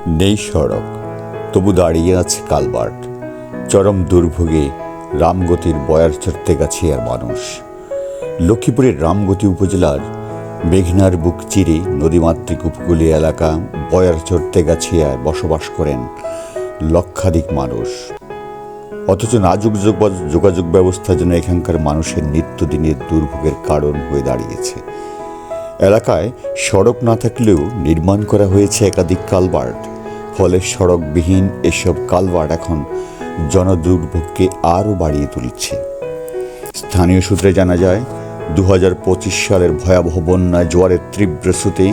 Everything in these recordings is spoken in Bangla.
নেই সড়ক, তবু দাঁড়িয়ে আছে কালভার্ট। চরম দুর্ভোগে রামগতির বয়ারচর তেগাছিয়ার মানুষ। লক্ষ্মীপুরের রামগতি উপজেলার মেঘনার বুক চিরে নদীমাতৃক উপকূলীয় এলাকা বয়ারচর তেগাছিয়ায় বসবাস করেন লক্ষাধিক মানুষ। অথচ নাজুক যোগাযোগ ব্যবস্থা যেন এখানকার মানুষের নিত্যদিনের দুর্ভোগের কারণ হয়ে দাঁড়িয়েছে। এলাকায় সড়ক না থাকলেও নির্মাণ করা হয়েছে একাধিক কালভার্ট। ফলে সড়কবিহীন এসব কালভার্ট এখন জনদুর্ভোগকে আরও বাড়িয়ে তুলছে। স্থানীয় সূত্রে জানা যায়, 2025 সালের ভয়াবহ বন্যায় জোয়ারের তীব্র স্রোতে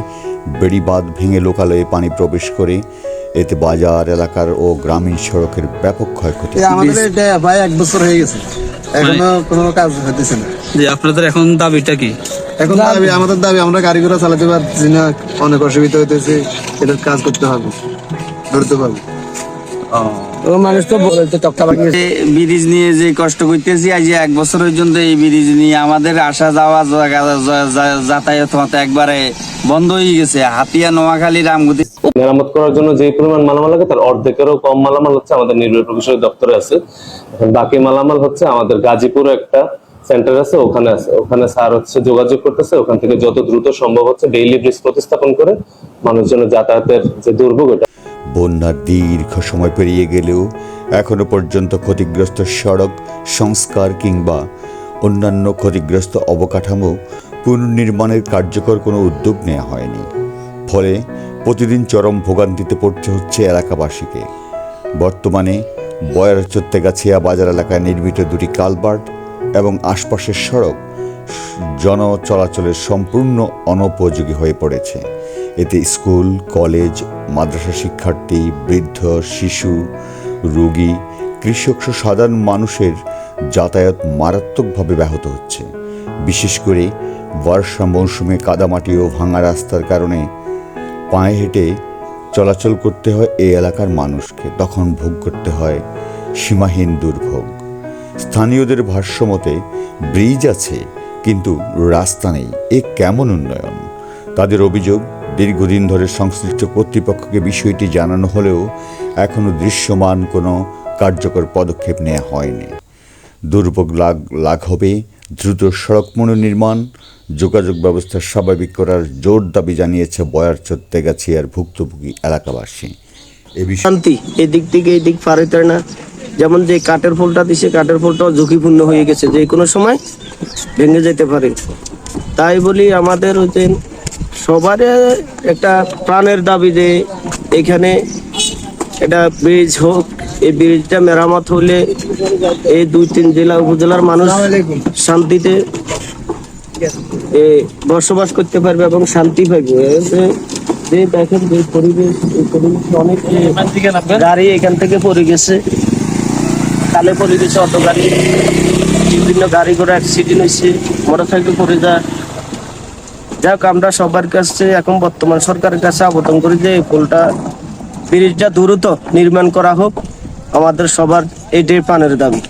বেড়িবাঁধ ভেঙে লোকালয়ে পানি প্রবেশ করে। এতে বাজার এলাকার ও গ্রামীণ সড়কের ব্যাপক ক্ষয়ক্ষতি। আমাদের এটা ভাই 1 বছর হয়ে গেছে, এখনো কোনো কাজ হতেছে না। যে আপনাদের এখন দাবিটা কি? এখন দাবি, আমাদের দাবি, আমরা গাড়ি ঘোড়া চালাতে পারছি না, অনেক অসুবিধা হইতেছে, এটার কাজ করতে হবে, ধরতে পারবে। মানুষ তো ব্রিজ নিয়ে যে কষ্ট করতেছি, আজ 1 বছর পর্যন্ত এই ব্রিজ নিয়ে আমাদের আসা যাওয়া যাতায়াত একবারে বন্ধ হয়ে গেছে। হাতিয়া, নোয়াখালী, রামগতি মেরামত করার জন্য যে পরিমাণ মালামাল লাগে তার অর্ধেকেরও কম মালামাল হচ্ছে আমাদের নির্বাহী প্রকৌশলী দপ্তরে আছে। এখন বাকি মালামাল হচ্ছে আমাদের গাজীপুরে একটা সেন্টার আছে, ওখানে আছে। ওখানে স্যার হচ্ছে যোগাযোগ করতেছে, ওখান থেকে যত দ্রুত সম্ভব হচ্ছে ডেইলি ব্রিজ প্রতিস্থাপন করে মানুষজনের যাতায়াতের যে দুর্ভোগ এটা। বন্যার দীর্ঘ সময় পেরিয়ে গেলেও এখনো পর্যন্ত ক্ষতিগ্রস্ত সড়ক সংস্কার কিংবা অন্যান্য ক্ষতিগ্রস্ত অবকাঠামো পুনর্নির্মাণের কার্যকর কোনো উদ্যোগ নেওয়া হয়নি। ফলে প্রতিদিন চরম ভোগান্তিতে পড়তে হচ্ছে এলাকাবাসীকে। বর্তমানে বয়ারচর তেগাছিয়া বাজার এলাকায় নির্মিত 2টি কালভার্ট এবং আশপাশের সড়ক জনচলাচলের সম্পূর্ণ অনুপযোগী হয়ে পড়েছে। এতে স্কুল, কলেজ, মাদ্রাসা শিক্ষার্থী, বৃদ্ধ, শিশু, রোগী, কৃষক সহ সাধারণ মানুষের যাতায়াত মারাত্মকভাবে ব্যাহত হচ্ছে। বিশেষ করে বর্ষা মৌসুমে কাদামাটি ও ভাঙা রাস্তার কারণে পায়ে হেঁটে চলাচল করতে হয় এই এলাকার মানুষকে। তখন ভোগ করতে হয় সীমাহীন দুর্ভোগ। স্থানীয়দের ভাষ্যমতে ব্রিজ আছে কিন্তু রাস্তা নেই, এ কেমন উন্নয়ন? তাদের অভিযোগ, দীর্ঘদিন ধরে সংশ্লিষ্ট কর্তৃপক্ষকে বিষয়টি জানানো হলেও এখনও দৃশ্যমান কোনো কার্যকর পদক্ষেপ নেওয়া হয়নি। দুর্ভোগ লাঘবে দ্রুত সড়ক পুনর্নির্মাণ, যোগাযোগ ব্যবস্থা স্বাভাবিক করার জোর দাবি জানিয়েছে বয়ারচর তেগাছিয়ার ভুক্তভোগী এলাকাবাসী। এ বিষয়ে শান্তি এদিক থেকে এদিক পার হইতে না। যেমন যে কাঠের ফুলটা দিছে, কাঠের ফুলটাও ঝুঁকিপূর্ণ হয়ে গেছে, যে কোনো সময় ভেঙে যেতে পারে। তাই বলি আমাদের হচ্ছে সবার একটা প্রাণের দাবি যে এখানে একটা ব্রিজ হোক। এই ব্রিজটা মেরামত হলে এই 2-3 জেলা উপজেলার মানুষ শান্তিতে বসবাস করতে পারবে এবং শান্তি পাইবে। যে দেখেন যে পরিবেশ, এই পরিবেশে অনেক গাড়ি এখান থেকে পড়ে গেছে, কালে পড়ে গেছে, অটো গাড়ি, বিভিন্ন গাড়ি ঘোড়া অ্যাক্সিডেন্ট হয়েছে, মোটরসাইকেল পড়ে যায়। যাক, আমরা সবার কাছে এখন বর্তমান সরকারের কাছে আবেদন করি যে এই পুলটা, ব্রিজটা দ্রুত নির্মাণ করা হোক। আমাদের সবার এটাই প্রাণের দাবি।